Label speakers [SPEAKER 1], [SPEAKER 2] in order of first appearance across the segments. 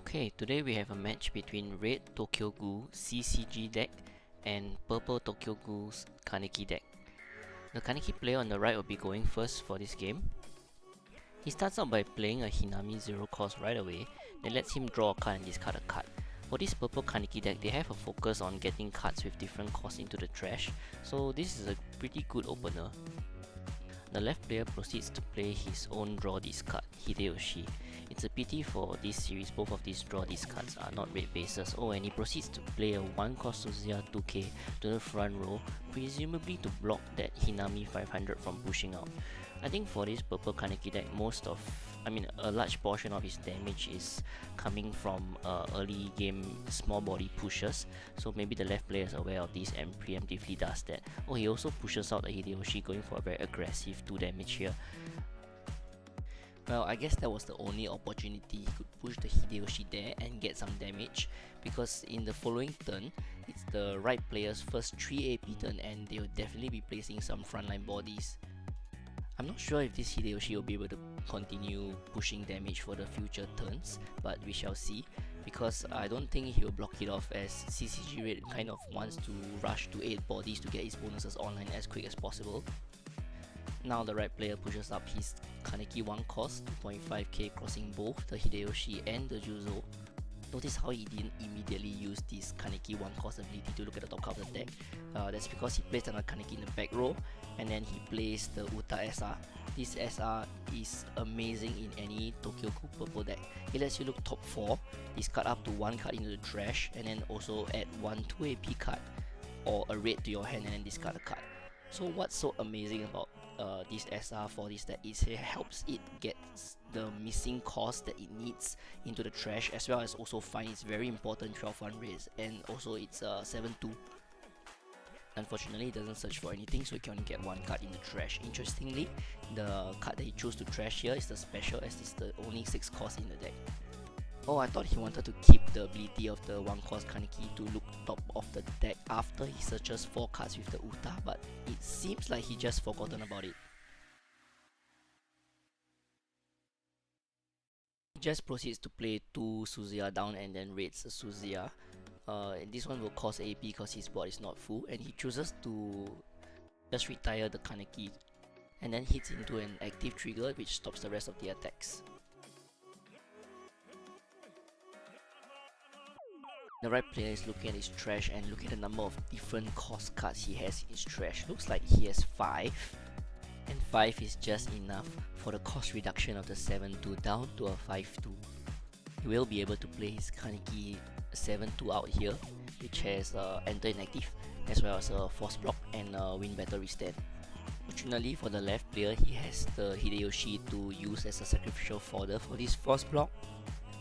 [SPEAKER 1] Okay, today we have a match between red Tokyo Ghoul CCG deck and purple Tokyo Ghoul's Kaneki deck. The Kaneki player on the right will be going first for this game. He starts out by playing a Hinami 0 cost right away, then lets him draw a card and discard a card. For this purple Kaneki deck, they have a focus on getting cards with different costs into the trash, so this is a pretty good opener. The left player proceeds to play his own draw this card, Hideyoshi. It's a pity for this series, both of these draw these cards are not red bases. Oh, and he proceeds to play a 1 cost Suzuya 2k to the front row, presumably to block that Hinami 500 from pushing out. I think for this purple Kaneki deck, a large portion of his damage is coming from early game small body pushes, so maybe the left player is aware of this and preemptively does that. Oh, he also pushes out the Hideyoshi, going for a very aggressive 2 damage here. Well, I guess that was the only opportunity he could push the Hideyoshi there and get some damage, because in the following turn, it's the right player's first 3 AP turn and they'll definitely be placing some frontline bodies. I'm not sure if this Hideyoshi will be able to continue pushing damage for the future turns, but we shall see, because I don't think he'll block it off, as CCG Red kind of wants to rush to 8 bodies to get his bonuses online as quick as possible. Now the right player pushes up his Kaneki 1 cost, 2.5k, crossing both the Hideyoshi and the Juzo. Notice how he didn't immediately use this Kaneki 1 cost ability to look at the top card of the deck. That's because he placed another Kaneki in the back row, and then he plays the Uta SR. This SR is amazing in any Tokyo Ghoul purple deck. It lets you look top 4, discard up to 1 card into the trash, and then also add 1 2 AP card or a red to your hand and then discard a card. So what's so amazing about this SR for this deck is it helps it get the missing cost that it needs into the trash, as well as also find its very important 12-1 raise, and also it's 7-2. Unfortunately, it doesn't search for anything, so you can only get 1 card in the trash. Interestingly, the card that he chose to trash here is the special, as it's the only 6 cost in the deck. Oh, I thought he wanted to keep the ability of the 1 cost Kaneki to look top of the deck after he searches 4 cards with the Uta, but it seems like he just forgotten about it. He just proceeds to play 2 Suzuya down and then raids the Suzuya. This one will cost AP because his board is not full, and he chooses to just retire the Kaneki and then hits into an active trigger which stops the rest of the attacks. The right player is looking at his trash and looking at the number of different cost cards he has in his trash. Looks like he has 5, and 5 is just enough for the cost reduction of the 7-2 down to a 5-2. He will be able to play his Kaneki 7-2 out here, which has Enter Inactive, as well as a Force Block and Win Battle Restand. Fortunately for the left player, he has the Hideyoshi to use as a sacrificial fodder for this Force Block.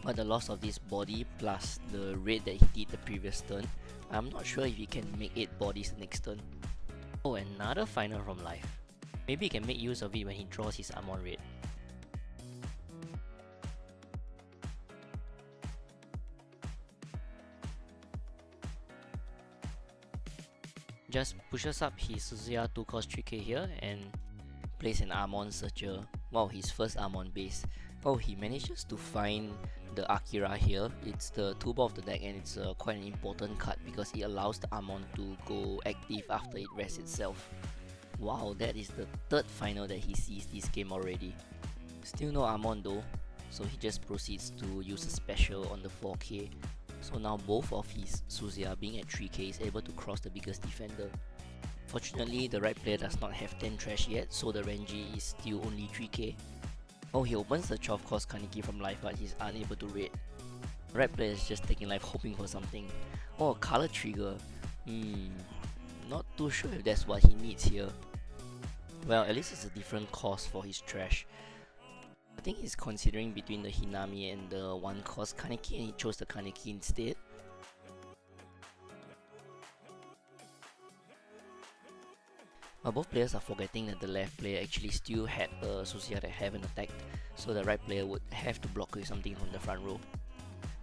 [SPEAKER 1] But the loss of this body plus the raid that he did the previous turn, I'm not sure if he can make 8 bodies the next turn. Oh, another final from life. Maybe he can make use of it when he draws his Amon raid. Just pushes up his Suzuya 2 cost 3k here and plays an Amon Searcher. Wow, his first Amon base. Oh, he manages to find the Akira here. It's the toolbar of the deck, and it's quite an important card because it allows the Amon to go active after it rests itself. Wow, that is the 3rd final that he sees this game already. Still no Amon though, so he just proceeds to use a special on the 4k. So now both of his Suzuya, being at 3k, is able to cross the biggest defender. Fortunately, the right player does not have 10 trash yet, so the Renji is still only 3k. Oh, he opens the 12 cost Kaneki from life, but he's unable to raid. The right player is just taking life hoping for something. Oh, a color trigger. Not too sure if that's what he needs here. Well, at least it's a different cost for his trash. I think he's considering between the Hinami and the 1 cost Kaneki, and he chose the Kaneki instead. But both players are forgetting that the left player actually still had a Suzuya that haven't attacked, so the right player would have to block with something from the front row.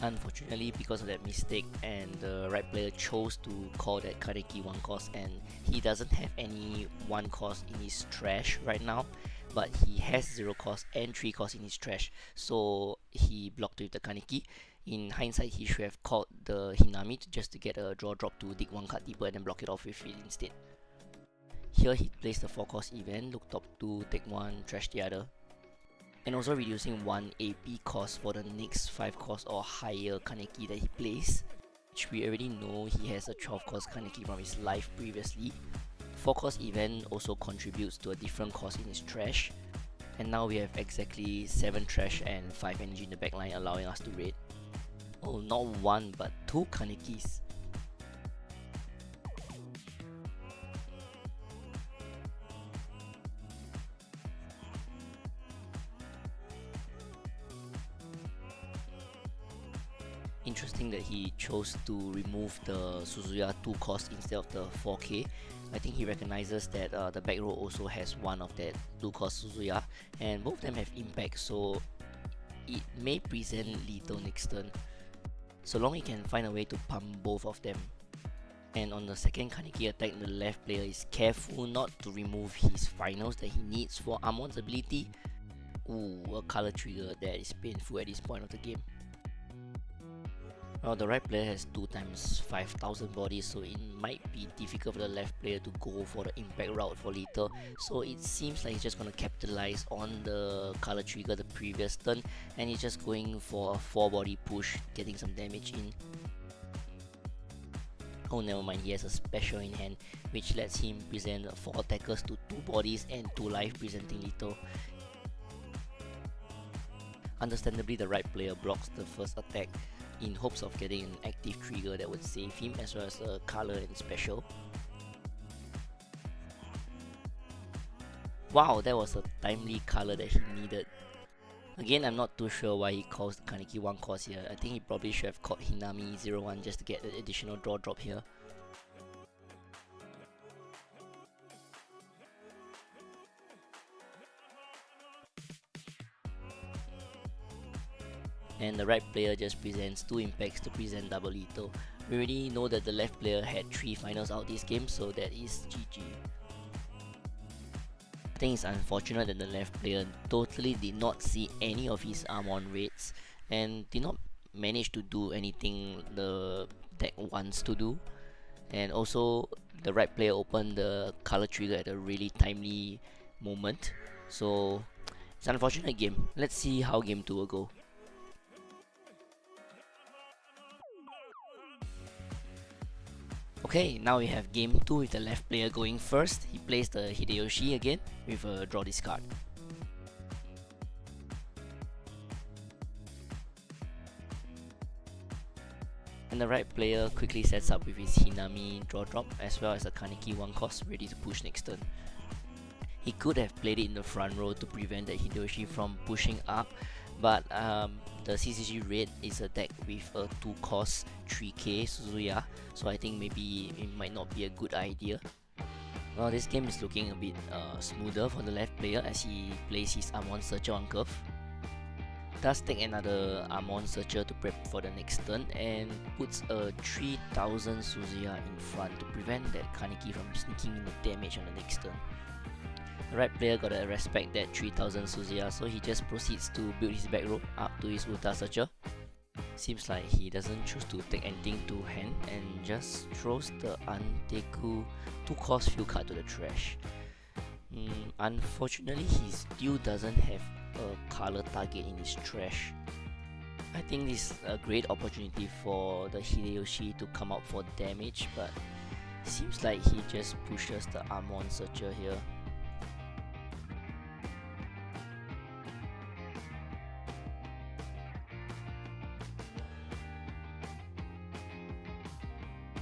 [SPEAKER 1] Unfortunately, because of that mistake, and the right player chose to call that Kaneki 1 cost, and he doesn't have any 1 cost in his trash right now, but he has 0 cost and 3 cost in his trash, so he blocked with the Kaneki. In hindsight, he should have called the Hinami just to get a draw drop to dig one card deeper and then block it off with it instead. Here he plays the 4-cost event, look top 2, take 1, trash the other. And also reducing 1 AP cost for the next 5-cost or higher Kaneki that he plays, which we already know he has a 12-cost Kaneki from his life previously. 4-cost event also contributes to a different cost in his trash, and now we have exactly 7 trash and 5 energy in the backline, allowing us to raid. Oh, not 1 but 2 Kanekis. Interesting that he chose to remove the Suzuya 2 cost instead of the 4k. I think he recognizes that the back row also has one of that 2 cost Suzuya, and both of them have impact, so it may present lethal next turn, so long he can find a way to pump both of them. And on the second Kaneki attack, the left player is careful not to remove his finals that he needs for Amon's ability. Ooh, a color trigger that is painful at this point of the game. Well, the right player has 2 times 5,000 bodies, so it might be difficult for the left player to go for the impact route for lethal, so it seems like he's just going to capitalize on the color trigger the previous turn, and he's just going for a 4 body push, getting some damage in. Oh, never mind, he has a special in hand, which lets him present 4 attackers to 2 bodies and 2 life presenting lethal. Understandably, the right player blocks the first attack in hopes of getting an active trigger that would save him, as well as a color and special. Wow, that was a timely color that he needed. Again, I'm not too sure why he calls the Kaneki 1 cost here. I think he probably should have called Hinami 01 just to get an additional draw drop here. And the right player just presents 2 impacts to present double lethal. We already know that the left player had 3 finals out this game, so that is GG. I think it's unfortunate that the left player totally did not see any of his Amon raids and did not manage to do anything the deck wants to do. And also, the right player opened the color trigger at a really timely moment, so it's an unfortunate game. Let's see how game 2 will go. Okay, now we have game 2 with the left player going first. He plays the Hideyoshi again with a draw discard. And the right player quickly sets up with his Hinami draw drop as well as a Kaneki 1 cost ready to push next turn. He could have played it in the front row to prevent the Hideyoshi from pushing up, but the CCG raid is a deck with a 2 cost 3k Suzuya, so I think maybe it might not be a good idea. Well, this game is looking a bit smoother for the left player as he plays his Amon Searcher on curve. Does take another Amon Searcher to prep for the next turn and puts a 3000 Suzuya in front to prevent that Kaneki from sneaking in the damage on the next turn. The right player gotta respect that 3000 Suzuya, so he just proceeds to build his back row up to his Uta Searcher. Seems like he doesn't choose to take anything to hand and just throws the Anteku 2 cost field card to the trash. Unfortunately, he still doesn't have a color target in his trash. I think this is a great opportunity for the Hideyoshi to come out for damage, but seems like he just pushes the Amon Searcher here.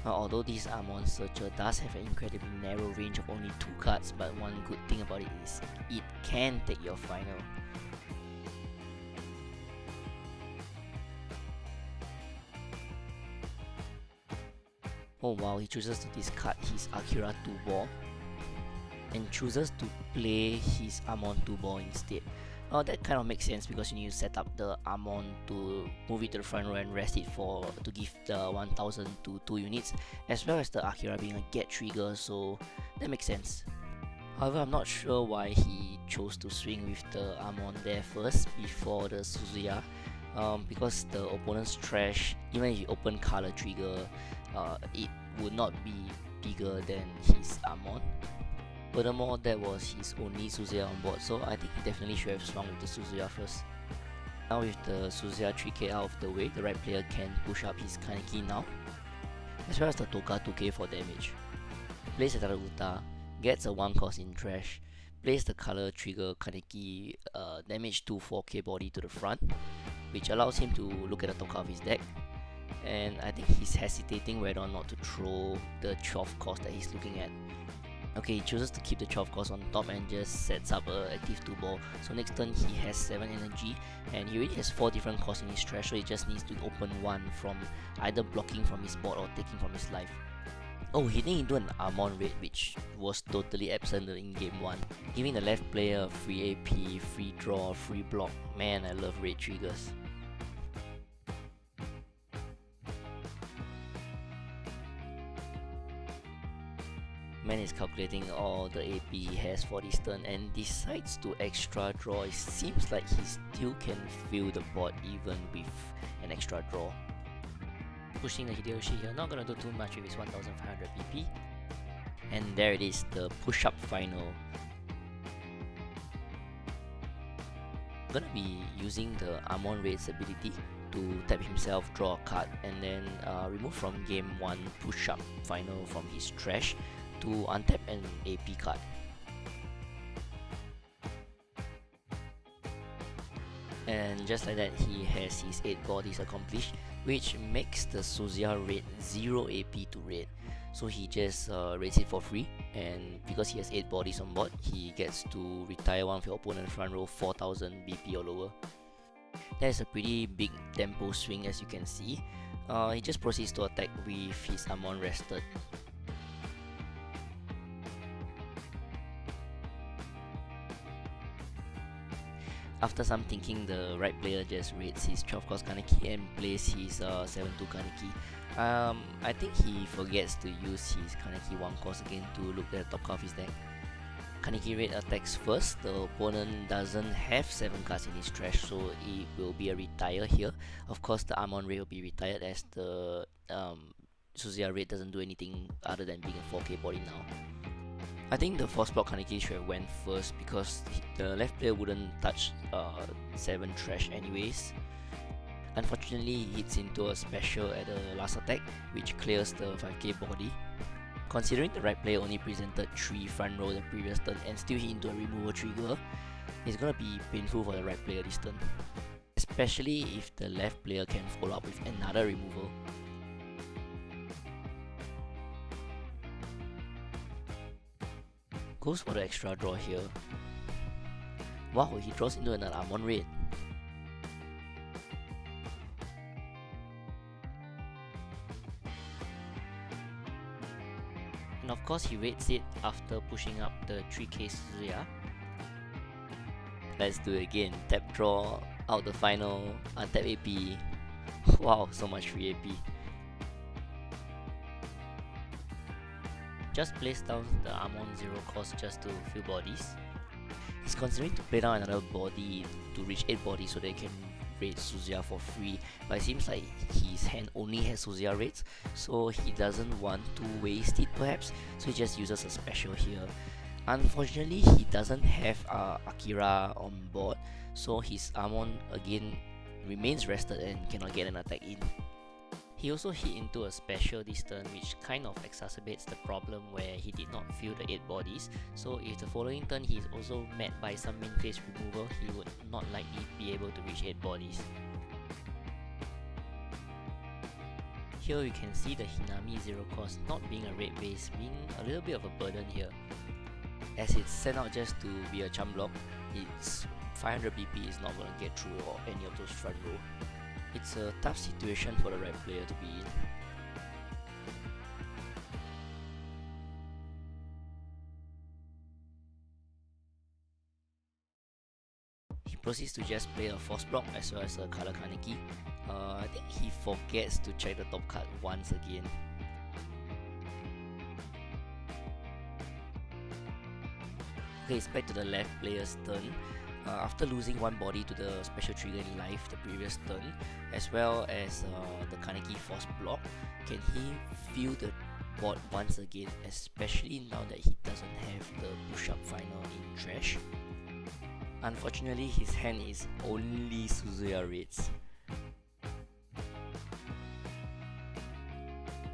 [SPEAKER 1] Although this Amon Searcher does have an incredibly narrow range of only 2 cards, but one good thing about it is it can take your final. Oh wow, he chooses to discard his Akira 2 ball and chooses to play his Amon 2 ball instead. That kind of makes sense because you need to set up the Amon to move it to the front row and rest it to give the 1000 to 2 units, as well as the Akira being a get trigger, so that makes sense. However, I'm not sure why he chose to swing with the Amon there first before the Suzuya. because the opponent's trash, even if you open color trigger, it would not be bigger than his Amon. Furthermore, that was his only Suzuya on board, so I think he definitely should have swung with the Suzuya first. Now with the Suzuya 3k out of the way, the right player can push up his Kaneki now, as well as the Toka 2k for damage. Plays another Uta, gets a 1 cost in trash, plays the color trigger Kaneki damage to 4k body to the front, which allows him to look at the Toka of his deck. And I think he's hesitating whether or not to throw the 12 cost that he's looking at. Okay, he chooses to keep the 12 cost on top and just sets up a active 2 ball. So next turn he has 7 energy and he already has 4 different costs in his trash, so he just needs to open one from either blocking from his board or taking from his life. Oh, hitting into an Amon raid which was totally absent in game 1, giving the left player free AP, free draw, free block. Man, I love raid triggers. Man is calculating all the AP he has for this turn and decides to extra draw. It seems like he still can fill the board even with an extra draw. Pushing the Hideyoshi here, not gonna do too much with his 1500 PP. And there it is, the push-up final. Gonna be using the Amon Raid's ability to tap himself, draw a card, and then remove from game 1 push-up final from his trash to untap an AP card. And just like that, he has his 8 bodies accomplished, which makes the Suzuya raid 0 AP to raid. So he just raids it for free, and because he has 8 bodies on board, he gets to retire one of your opponent's front row 4000 BP or lower. That is a pretty big tempo swing, as you can see. He just proceeds to attack with his Amon rested. After some thinking, the right player just raids his 12 cost Kaneki and plays his 7-2 Kaneki. I think he forgets to use his Kaneki 1 cost again to look at the top card of his deck. Kaneki raid attacks first. The opponent doesn't have 7 cards in his trash, so it will be a retire here. Of course, the Amon raid will be retired as the Suzuya raid doesn't do anything other than being a 4k body now. I think the force block Kaneki should have went first because the left player wouldn't touch 7 trash anyways. Unfortunately, he hits into a special at the last attack, which clears the 5k body. Considering the right player only presented 3 front row the previous turn and still hit into a removal trigger, it's gonna be painful for the right player this turn. Especially if the left player can follow up with another removal. Goes for the extra draw here. Wow, he draws into another Amon raid. And of course he raids it after pushing up the 3k Suzuya. Let's do it again. Tap draw, out the final, untap AP. Wow, so much free AP. Just place down the Amon 0 cost just to fill bodies. He's considering to play down another body to reach 8 bodies so they can raid Suzuya for free, but it seems like his hand only has Suzuya raids, so he doesn't want to waste it perhaps, so he just uses a special here. Unfortunately, he doesn't have Akira on board, so his Amon again remains rested and cannot get an attack in. He also hit into a special this turn, which kind of exacerbates the problem where he did not fill the 8 bodies, so if the following turn he is also met by some main phase removal, he would not likely be able to reach 8 bodies. Here you can see the Hinami 0 cost not being a raid base, being a little bit of a burden here. As it's sent out just to be a chump block, its 500 BP is not going to get through or any of those front row. It's a tough situation for the right player to be in. He proceeds to just play a force block as well as a color Kaneki. I think he forgets to check the top card once again. Okay, it's back to the left player's turn. After losing one body to the special trigger in life the previous turn, as well as the Kaneki force block, can he feel the board once again, especially now that he doesn't have the push-up final in trash? Unfortunately, his hand is only Suzuya Raids.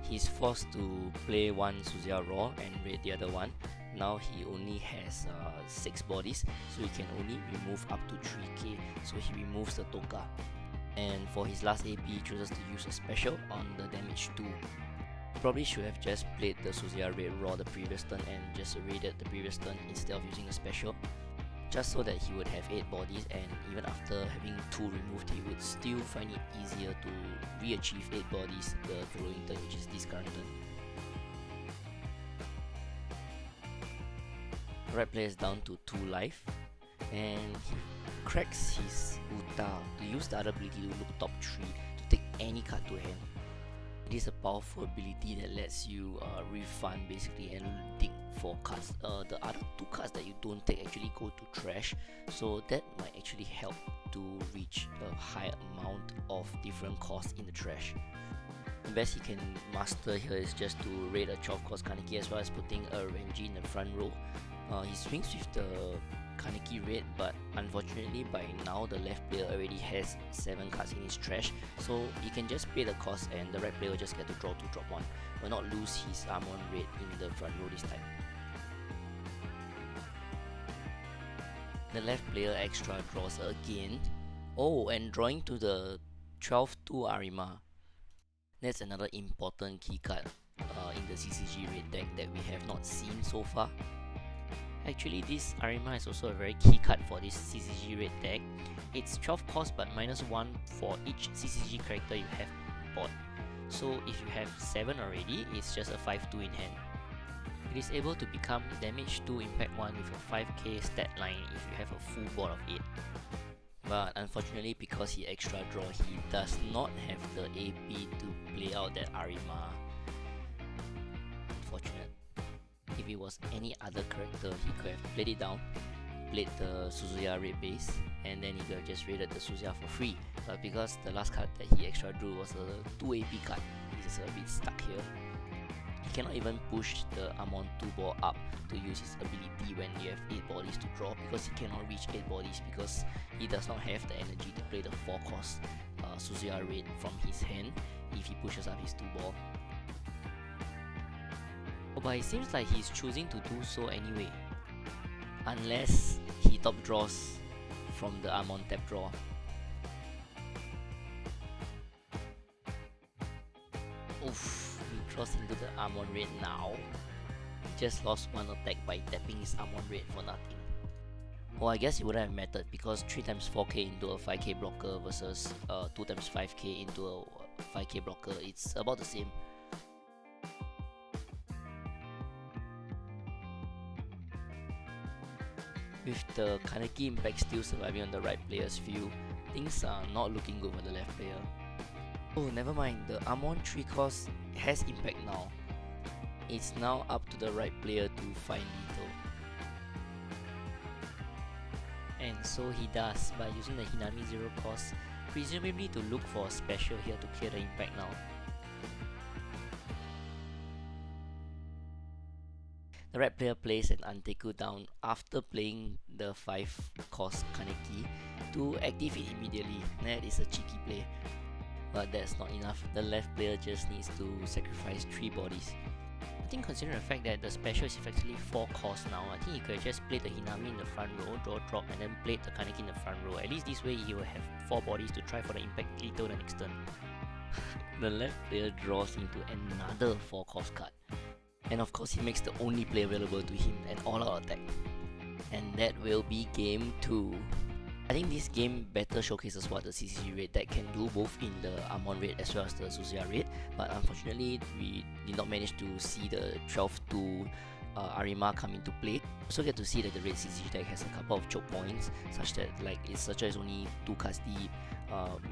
[SPEAKER 1] He's forced to play one Suzuya Raw and raid the other one. Now he only has 6 bodies, so he can only remove up to 3k, so he removes the Toka. And for his last AP, he chooses to use a special on the damage 2. Probably should have just played the Suzuya Raid Raw the previous turn and just raided the previous turn instead of using a special, just so that he would have 8 bodies, and even after having 2 removed, he would still find it easier to re-achieve 8 bodies the following turn, which is this current turn. Right player is down to 2 life, and he cracks his Uta to use the other ability to look top 3 to take any card to hand. It is a powerful ability that lets you refund basically and dig for cards. The other 2 cards that you don't take actually go to trash, so that might actually help to reach a high amount of different costs in the trash. The best he can master here is just to raid a 12 cost Kaneki, as well as putting a Renji in the front row. He swings with the Kaneki raid, but unfortunately by now the left player already has 7 cards in his trash, so he can just pay the cost and the right player will just get to draw 2, drop 1, will not lose his Amon raid in the front row this time. The left player extra draws again. Oh, and drawing to the 12-2 Arima. That's another important key card in the CCG raid deck that we have not seen so far. Actually, this Arima is also a very key card for this CCG raid deck. It's 12 cost but -1 for each CCG character you have bought. So if you have 7 already, it's just a 5-2 in hand. It is able to become damage 2, impact 1 with a 5k stat line if you have a full board of 8. But unfortunately, because he extra draw, he does not have the AP to play out that Arima. Unfortunate. If it was any other character, he could have played it down, played the Suzuya raid base, and then he could have just raided the Suzuya for free. But because the last card that he extra drew was a 2 AP card, he's a bit stuck here. He cannot even push the Amon 2 ball up to use his ability when you have 8 bodies to draw, because he cannot reach 8 bodies because he does not have the energy to play the 4 cost Suzuya raid from his hand if he pushes up his 2 ball. But it seems like he's choosing to do so anyway, unless he top draws from the Amon tap draw. Oof, he draws into the Amon raid now. He just lost 1 attack by tapping his Amon raid for nothing. Well, I guess it wouldn't have mattered because 3 times 4k into a 5k blocker versus 2 times 5k into a 5k blocker, it's about the same. With the Kaneki impact still surviving on the right player's field, things are not looking good for the left player. Oh, never mind, the Amon 3 cost has impact now. It's now up to the right player to find lethal. And so he does, by using the Hinami 0 cost, presumably to look for a special here to clear the impact now. The right player plays an Anteku down after playing the 5 cost Kaneki to activate immediately. That is a cheeky play. But that's not enough. The left player just needs to sacrifice 3 bodies. I think considering the fact that the special is effectively 4 costs now, I think he could have just played the Hinami in the front row, draw drop, and then played the Kaneki in the front row. At least this way he will have 4 bodies to try for the impact lethal the next turn. The left player draws into another 4 cost card. And of course he makes the only play available to him, an all-out attack. And that will be game 2. I think this game better showcases what the CCG raid deck can do, both in the Amon raid as well as the Suzuya raid, but unfortunately we did not manage to see the 12-2 Arima come into play. Also get to see that the raid CCG deck has a couple of choke points, such that like its searcher is only 2 cards deep,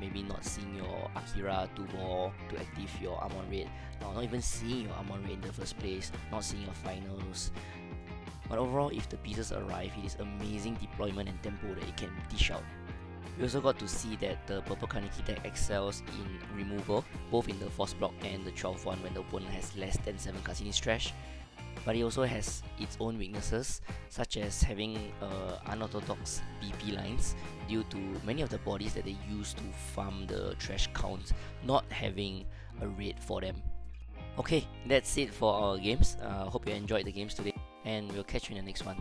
[SPEAKER 1] maybe not seeing your Akira 2 ball to active your Amon raid, not even seeing your Amon raid in the first place, not seeing your finals. But overall, if the pieces arrive, it is amazing deployment and tempo that it can dish out. We also got to see that the purple Kaneki deck excels in removal, both in the force block and the 12-1 when the opponent has less than 7 cards in his trash. But it also has its own weaknesses, such as having unorthodox BP lines due to many of the bodies that they use to farm the trash count not having a rate for them. Okay, that's it for our games. Hope you enjoyed the games today, and we'll catch you in the next one.